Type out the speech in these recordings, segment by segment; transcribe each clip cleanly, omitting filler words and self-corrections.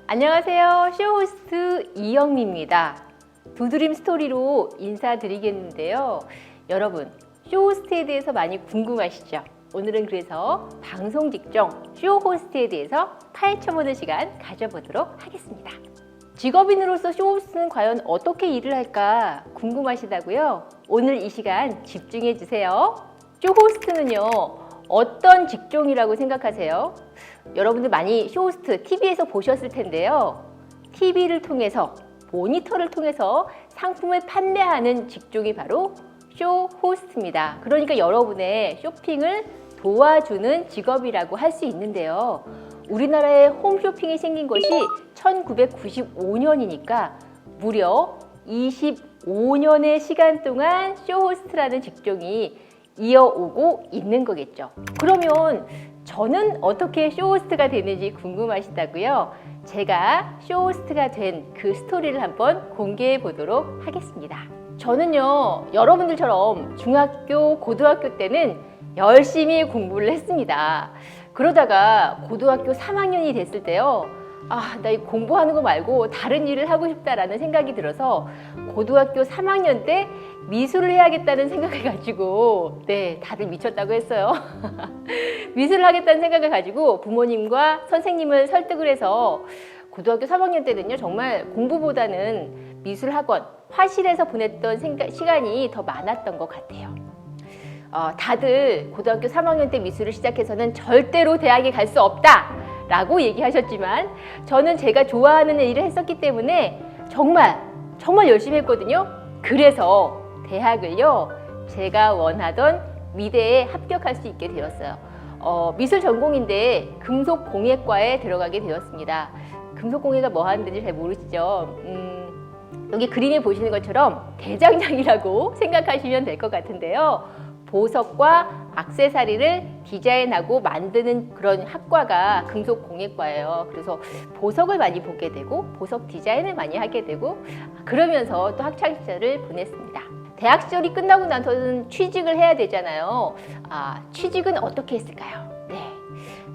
안녕하세요. 쇼호스트 이영미입니다. 두드림 스토리로 인사드리겠는데요. 여러분, 쇼호스트에 대해서 많이 궁금하시죠? 오늘은 그래서 방송 직종 쇼호스트에 대해서 파헤쳐보는 시간 가져보도록 하겠습니다. 직업인으로서 쇼호스트는 과연 어떻게 일을 할까 궁금하시다고요? 오늘 이 시간 집중해 주세요. 쇼호스트는요, 어떤 직종이라고 생각하세요? 여러분들 많이 쇼호스트 TV에서 보셨을 텐데요. TV를 통해서, 모니터를 통해서 상품을 판매하는 직종이 바로 쇼호스트입니다. 그러니까 여러분의 쇼핑을 도와주는 직업이라고 할 수 있는데요. 우리나라에 홈쇼핑이 생긴 것이 1995년이니까 무려 25년의 시간 동안 쇼호스트라는 직종이 이어오고 있는 거겠죠. 그러면 저는 어떻게 쇼호스트가 되는지 궁금하시다고요? 제가 쇼호스트가 된 그 스토리를 한번 공개해 보도록 하겠습니다. 저는요, 여러분들처럼 중학교, 고등학교 때는 열심히 공부를 했습니다. 그러다가 고등학교 3학년이 됐을 때요, 나 이 공부하는 거 말고 다른 일을 하고 싶다라는 생각이 들어서 고등학교 3학년 때 미술을 해야겠다는 생각을 가지고, 다들 미쳤다고 했어요. 미술을 하겠다는 생각을 가지고 부모님과 선생님을 설득을 해서 고등학교 3학년 때는요, 정말 공부보다는 미술학원, 화실에서 보냈던 시간이 더 많았던 것 같아요. 다들 고등학교 3학년 때 미술을 시작해서는 절대로 대학에 갈 수 없다 라고 얘기하셨지만, 저는 제가 좋아하는 일을 했었기 때문에 정말 열심히 했거든요. 그래서 대학을요, 제가 원하던 미대에 합격할 수 있게 되었어요. 미술 전공인데 금속공예과에 들어가게 되었습니다. 금속공예가 뭐 하는지 잘 모르시죠? 여기 그림에 보시는 것처럼 대장장이라고 생각하시면 될 것 같은데요. 보석과 액세서리를 디자인하고 만드는 그런 학과가 금속공예과예요. 그래서 보석을 많이 보게 되고 보석 디자인을 많이 하게 되고, 그러면서 또 학창시절을 보냈습니다. 대학 시절이 끝나고 나서는 취직을 해야 되잖아요. 취직은 어떻게 했을까요?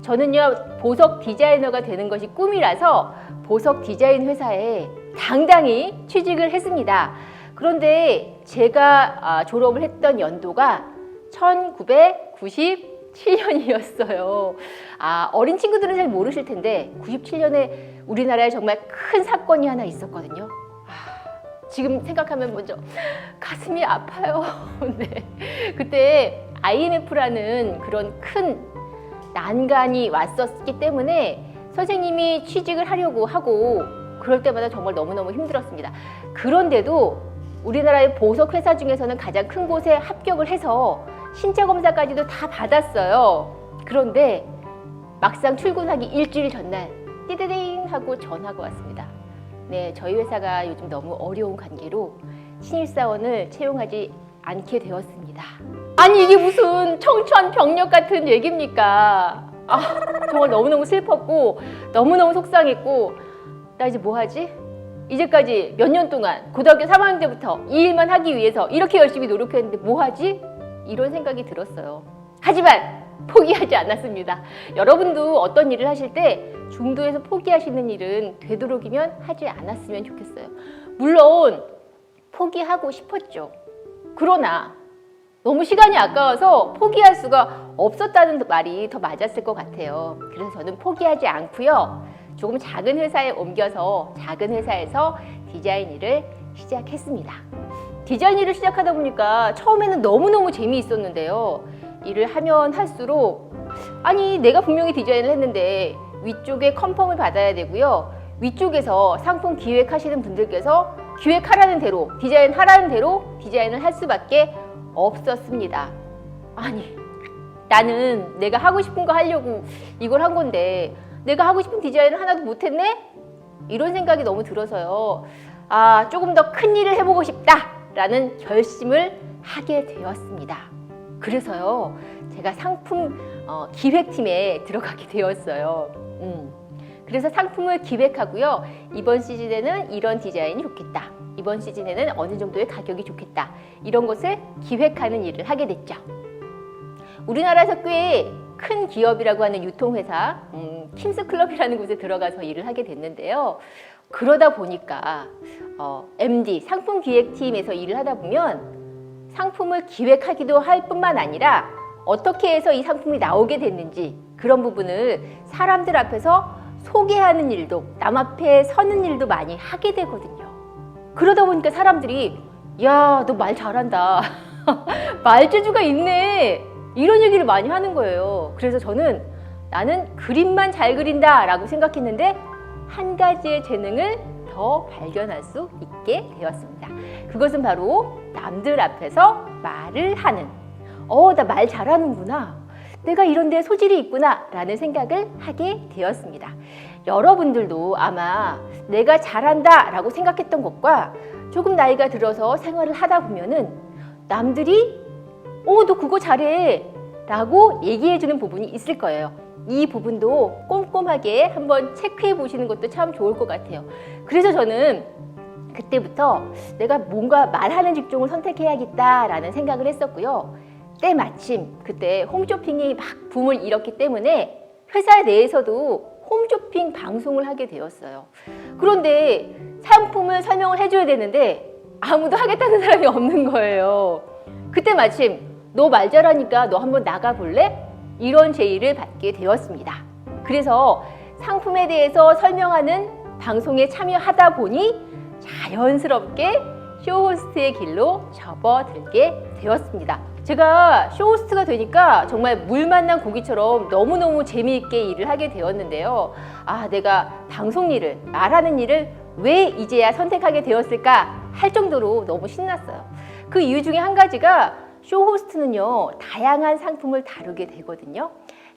저는요, 보석 디자이너가 되는 것이 꿈이라서 보석 디자인 회사에 당당히 취직을 했습니다. 그런데 제가 졸업을 했던 연도가 1997년이었어요. 어린 친구들은 잘 모르실 텐데 97년에 우리나라에 정말 큰 사건이 하나 있었거든요. 지금 생각하면 먼저 가슴이 아파요. 그때 IMF라는 그런 큰 난간이 왔었기 때문에 선생님이 취직을 하려고 하고 그럴 때마다 정말 너무너무 힘들었습니다. 그런데도 우리나라의 보석 회사 중에서는 가장 큰 곳에 합격을 해서 신체 검사까지도 다 받았어요. 그런데 막상 출근하기 일주일 전날 띠드딩 하고 전화가 왔습니다. 저희 회사가 요즘 너무 어려운 관계로 신입사원을 채용하지 않게 되었습니다. 아니, 이게 무슨 청천벽력 같은 얘기입니까? 정말 너무너무 슬펐고 너무너무 속상했고, 나 이제 뭐 하지? 이제까지 몇 년 동안 고등학교 3학년 때부터 이 일만 하기 위해서 이렇게 열심히 노력했는데 뭐 하지? 이런 생각이 들었어요. 하지만 포기하지 않았습니다. 여러분도 어떤 일을 하실 때 중도에서 포기하시는 일은 되도록이면 하지 않았으면 좋겠어요. 물론 포기하고 싶었죠. 그러나 너무 시간이 아까워서 포기할 수가 없었다는 말이 더 맞았을 것 같아요. 그래서 저는 포기하지 않고요, 조금 작은 회사에 옮겨서 작은 회사에서 디자인 일을 시작했습니다. 디자인 일을 시작하다 보니까 처음에는 너무너무 재미있었는데요. 일을 하면 할수록, 내가 분명히 디자인을 했는데 위쪽에 컨펌을 받아야 되고요, 위쪽에서 상품 기획하시는 분들께서 기획하라는 대로, 디자인하라는 대로 디자인을 할 수밖에 없었습니다. 나는 내가 하고 싶은 거 하려고 이걸 한 건데 내가 하고 싶은 디자인을 하나도 못했네? 이런 생각이 너무 들어서요. 조금 더 큰 일을 해보고 싶다라는 결심을 하게 되었습니다. 그래서요, 제가 상품 기획팀에 들어가게 되었어요. 그래서 상품을 기획하고요, 이번 시즌에는 이런 디자인이 좋겠다, 이번 시즌에는 어느 정도의 가격이 좋겠다, 이런 것을 기획하는 일을 하게 됐죠. 우리나라에서 꽤 큰 기업이라고 하는 유통회사 킴스클럽이라는 곳에 들어가서 일을 하게 됐는데요. 그러다 보니까 MD 상품기획팀에서 일을 하다 보면 상품을 기획하기도 할 뿐만 아니라 어떻게 해서 이 상품이 나오게 됐는지 그런 부분을 사람들 앞에서 소개하는 일도, 남 앞에 서는 일도 많이 하게 되거든요. 그러다 보니까 사람들이 야, 너 말 잘한다. 말재주가 있네. 이런 얘기를 많이 하는 거예요. 그래서 저는 나는 그림만 잘 그린다 라고 생각했는데 한 가지의 재능을 더 발견할 수 있게 되었습니다. 그것은 바로 남들 앞에서 말을 하는, 나 말 잘하는구나, 내가 이런 데 소질이 있구나 라는 생각을 하게 되었습니다. 여러분들도 아마 내가 잘한다 라고 생각했던 것과 조금 나이가 들어서 생활을 하다 보면은 남들이 너 그거 잘해 라고 얘기해 주는 부분이 있을 거예요. 이 부분도 꼼꼼하게 한번 체크해 보시는 것도 참 좋을 것 같아요. 그래서 저는 그때부터 내가 뭔가 말하는 직종을 선택해야겠다라는 생각을 했었고요. 때마침 그때 홈쇼핑이 막 붐을 일었기 때문에 회사 내에서도 홈쇼핑 방송을 하게 되었어요. 그런데 상품을 설명을 해줘야 되는데 아무도 하겠다는 사람이 없는 거예요. 그때 마침 너 말 잘하니까 너 한번 나가볼래? 이런 제의를 받게 되었습니다. 그래서 상품에 대해서 설명하는 방송에 참여하다 보니 자연스럽게 쇼호스트의 길로 접어들게 되었습니다. 제가 쇼호스트가 되니까 정말 물 만난 고기처럼 너무너무 재미있게 일을 하게 되었는데요. 내가 방송 일을, 말하는 일을 왜 이제야 선택하게 되었을까 할 정도로 너무 신났어요. 그 이유 중에 한 가지가 쇼호스트는요, 다양한 상품을 다루게 되거든요.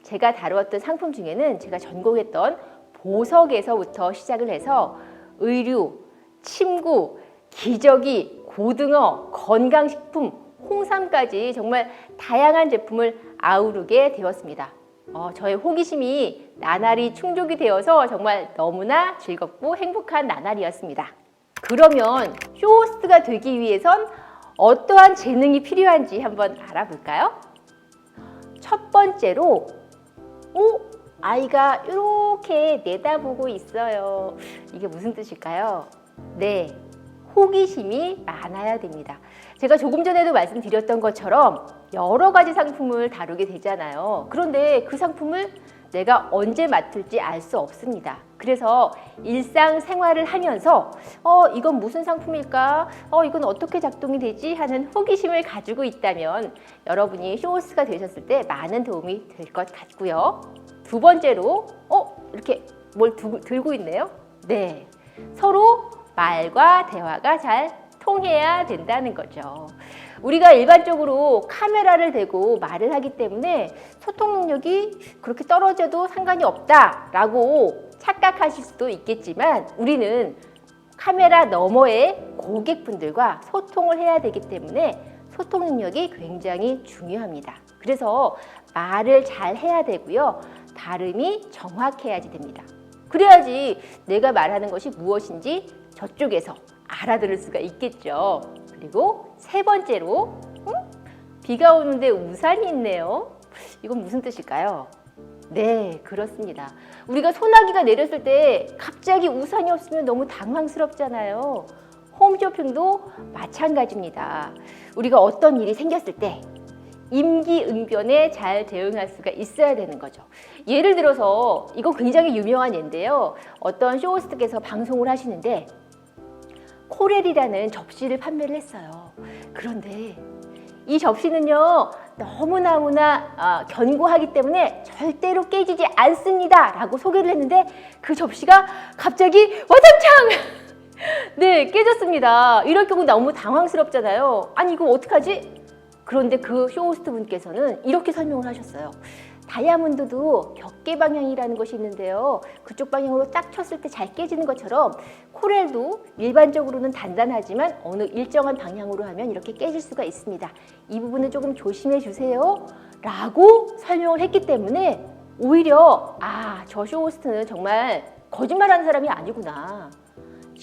제가 다루었던 상품 중에는 제가 전공했던 보석에서부터 시작을 해서 의류, 침구, 기저귀, 고등어, 건강식품, 홍삼까지 정말 다양한 제품을 아우르게 되었습니다. 저의 호기심이 나날이 충족이 되어서 정말 너무나 즐겁고 행복한 나날이었습니다. 그러면 쇼호스트가 되기 위해선 어떠한 재능이 필요한지 한번 알아볼까요? 첫 번째로 아이가 이렇게 내다보고 있어요. 이게 무슨 뜻일까요? 네, 호기심이 많아야 됩니다. 제가 조금 전에도 말씀드렸던 것처럼 여러 가지 상품을 다루게 되잖아요. 그런데 그 상품을 내가 언제 맡을지 알 수 없습니다. 그래서 일상생활을 하면서 이건 무슨 상품일까? 이건 어떻게 작동이 되지? 하는 호기심을 가지고 있다면 여러분이 쇼호스트가 되셨을 때 많은 도움이 될 것 같고요. 두 번째로 이렇게 뭘 들고 있네요. 네, 서로 말과 대화가 잘 통해야 된다는 거죠. 우리가 일반적으로 카메라를 대고 말을 하기 때문에 소통 능력이 그렇게 떨어져도 상관이 없다라고 착각하실 수도 있겠지만 우리는 카메라 너머의 고객분들과 소통을 해야 되기 때문에 소통 능력이 굉장히 중요합니다. 그래서 말을 잘 해야 되고요. 발음이 정확해야지 됩니다. 그래야지 내가 말하는 것이 무엇인지 저쪽에서 알아들을 수가 있겠죠. 그리고 세 번째로 비가 오는데 우산이 있네요. 이건 무슨 뜻일까요? 네, 그렇습니다. 우리가 소나기가 내렸을 때 갑자기 우산이 없으면 너무 당황스럽잖아요. 홈쇼핑도 마찬가지입니다. 우리가 어떤 일이 생겼을 때 임기응변에 잘 대응할 수가 있어야 되는 거죠. 예를 들어서 이거 굉장히 유명한 예인데요. 어떤 쇼호스트께서 방송을 하시는데 코렐이라는 접시를 판매를 했어요. 그런데 이 접시는요 너무나 견고하기 때문에 절대로 깨지지 않습니다 라고 소개를 했는데 그 접시가 갑자기 와장창 네, 깨졌습니다. 이럴 경우 너무 당황스럽잖아요. 아니 이거 어떡하지? 그런데 그 쇼호스트 분께서는 이렇게 설명을 하셨어요. 다이아몬드도 격계 방향이라는 것이 있는데요. 그쪽 방향으로 딱 쳤을 때 잘 깨지는 것처럼 코렐도 일반적으로는 단단하지만 어느 일정한 방향으로 하면 이렇게 깨질 수가 있습니다. 이 부분은 조금 조심해 주세요 라고 설명을 했기 때문에 오히려 저 쇼호스트는 정말 거짓말하는 사람이 아니구나.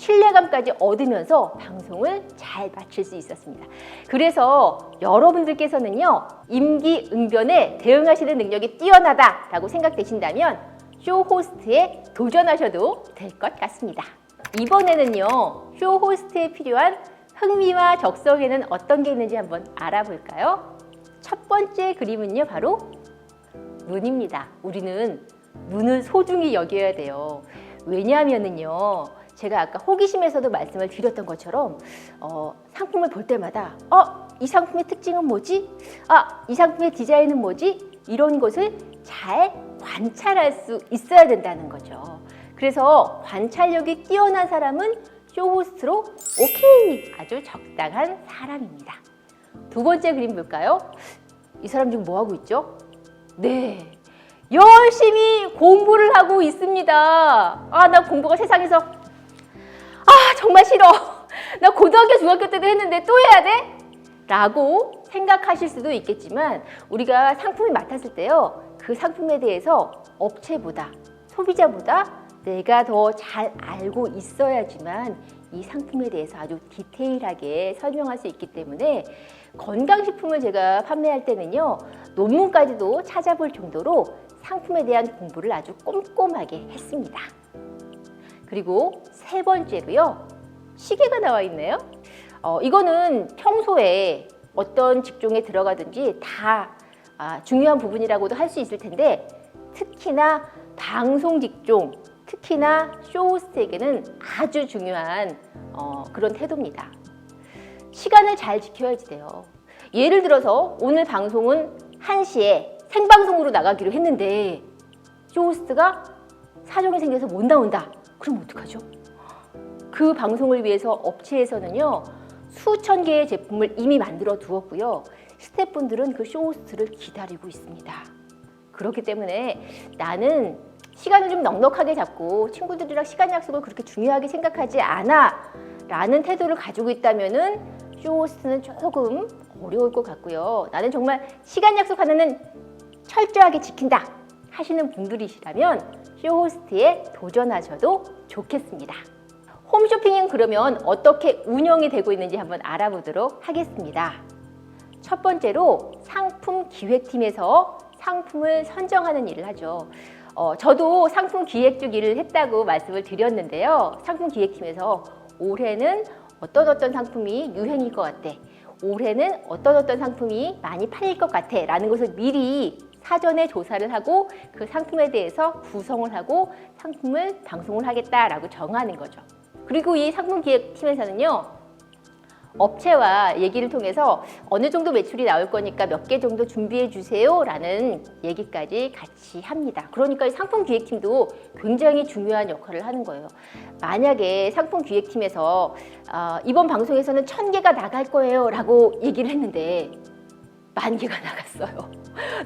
신뢰감까지 얻으면서 방송을 잘 마칠 수 있었습니다. 그래서 여러분들께서는요, 임기응변에 대응하시는 능력이 뛰어나다라고 생각되신다면 쇼 호스트에 도전하셔도 될 것 같습니다. 이번에는요, 쇼 호스트에 필요한 흥미와 적성에는 어떤 게 있는지 한번 알아볼까요? 첫 번째 그림은요, 바로 눈입니다. 우리는 눈을 소중히 여겨야 돼요. 왜냐하면은요, 제가 아까 호기심에서도 말씀을 드렸던 것처럼 상품을 볼 때마다 이 상품의 특징은 뭐지? 이 상품의 디자인은 뭐지? 이런 것을 잘 관찰할 수 있어야 된다는 거죠. 그래서 관찰력이 뛰어난 사람은 쇼호스트로 오케이! 아주 적당한 사람입니다. 두 번째 그림 볼까요? 이 사람 지금 뭐 하고 있죠? 네, 열심히 공부를 하고 있습니다. 나 공부가 세상에서 정말 싫어. 나 고등학교, 중학교 때도 했는데 또 해야 돼? 라고 생각하실 수도 있겠지만 우리가 상품을 맡았을 때요, 그 상품에 대해서 업체보다, 소비자보다 내가 더 잘 알고 있어야지만 이 상품에 대해서 아주 디테일하게 설명할 수 있기 때문에 건강식품을 제가 판매할 때는요, 논문까지도 찾아볼 정도로 상품에 대한 공부를 아주 꼼꼼하게 했습니다. 그리고 세 번째로요, 시계가 나와 있네요. 이거는 평소에 어떤 직종에 들어가든지 다 중요한 부분이라고도 할 수 있을 텐데, 특히나 방송 직종, 특히나 쇼호스트에게는 아주 중요한 그런 태도입니다. 시간을 잘 지켜야지 돼요. 예를 들어서 오늘 방송은 1시에 생방송으로 나가기로 했는데 쇼호스트가 사정이 생겨서 못 나온다. 그럼 어떡하죠? 그 방송을 위해서 업체에서는요, 수천 개의 제품을 이미 만들어 두었고요, 스태프분들은 그 쇼호스트를 기다리고 있습니다. 그렇기 때문에 나는 시간을 좀 넉넉하게 잡고 친구들이랑 시간 약속을 그렇게 중요하게 생각하지 않아 라는 태도를 가지고 있다면은 쇼호스트는 조금 어려울 것 같고요. 나는 정말 시간 약속 하나는 철저하게 지킨다 하시는 분들이시라면 쇼호스트에 도전하셔도 좋겠습니다. 홈쇼핑은 그러면 어떻게 운영이 되고 있는지 한번 알아보도록 하겠습니다. 첫 번째로 상품 기획팀에서 상품을 선정하는 일을 하죠. 저도 상품 기획 쪽 일을 했다고 말씀을 드렸는데요. 상품 기획팀에서 올해는 어떤 상품이 유행일 것 같아, 올해는 어떤 상품이 많이 팔릴 것 같아 라는 것을 미리 사전에 조사를 하고 그 상품에 대해서 구성을 하고 상품을 방송을 하겠다라고 정하는 거죠. 그리고 이 상품 기획팀에서는요, 업체와 얘기를 통해서 어느 정도 매출이 나올 거니까 몇 개 정도 준비해 주세요 라는 얘기까지 같이 합니다. 그러니까 이 상품 기획팀도 굉장히 중요한 역할을 하는 거예요. 만약에 상품 기획팀에서 이번 방송에서는 1000개가 나갈 거예요 라고 얘기를 했는데 10,000개가 나갔어요.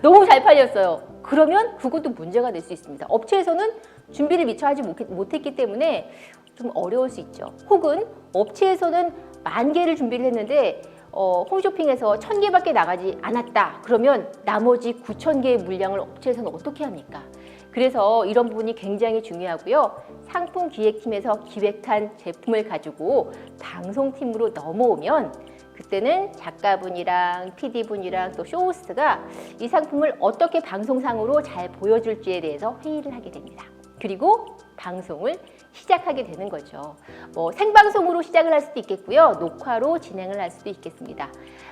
너무 잘 팔렸어요. 그러면 그것도 문제가 될 수 있습니다. 업체에서는 준비를 미처 하지 못했기 때문에 좀 어려울 수 있죠. 혹은 업체에서는 10,000개를 준비를 했는데 홈쇼핑에서 1,000개밖에 나가지 않았다. 그러면 나머지 9,000개의 물량을 업체에서는 어떻게 합니까? 그래서 이런 부분이 굉장히 중요하고요. 상품 기획팀에서 기획한 제품을 가지고 방송팀으로 넘어오면 그때는 작가분이랑 PD분이랑 또 쇼호스트가 이 상품을 어떻게 방송상으로 잘 보여줄지에 대해서 회의를 하게 됩니다. 그리고 방송을 시작하게 되는 거죠. 생방송으로 시작을 할 수도 있겠고요, 녹화로 진행을 할 수도 있겠습니다.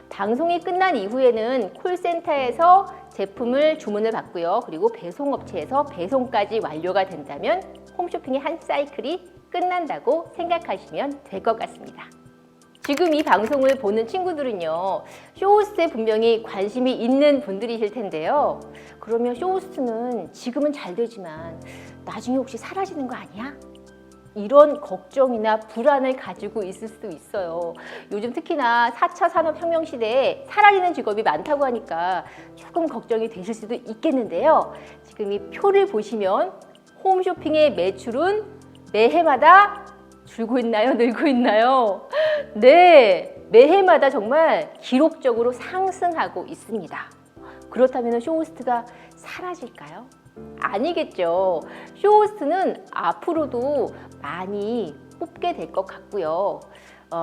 방송이 끝난 이후에는 콜센터에서 제품을 주문을 받고요, 그리고 배송업체에서 배송까지 완료가 된다면 홈쇼핑의 한 사이클이 끝난다고 생각하시면 될 것 같습니다. 지금 이 방송을 보는 친구들은요, 쇼호스트에 분명히 관심이 있는 분들이실 텐데요. 그러면 쇼호스트는 지금은 잘 되지만 나중에 혹시 사라지는 거 아니야? 이런 걱정이나 불안을 가지고 있을 수도 있어요. 요즘 특히나 4차 산업혁명 시대에 사라지는 직업이 많다고 하니까 조금 걱정이 되실 수도 있겠는데요. 지금 이 표를 보시면 홈쇼핑의 매출은 매해마다 줄고 있나요? 늘고 있나요? 네, 매해마다 정말 기록적으로 상승하고 있습니다. 그렇다면 쇼호스트가 사라질까요? 아니겠죠. 쇼호스트는 앞으로도 많이 뽑게 될 것 같고요.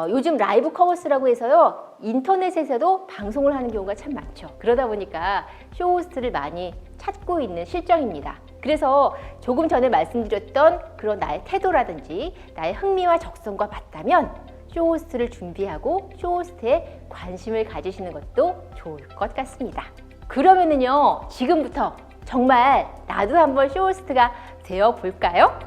요즘 라이브 커머스라고 해서요, 인터넷에서도 방송을 하는 경우가 참 많죠. 그러다 보니까 쇼호스트를 많이 찾고 있는 실정입니다. 그래서 조금 전에 말씀드렸던 그런 나의 태도라든지 나의 흥미와 적성과 맞다면 쇼호스트를 준비하고 쇼호스트에 관심을 가지시는 것도 좋을 것 같습니다. 그러면은요, 지금부터 정말 나도 한번 쇼호스트가 되어 볼까요?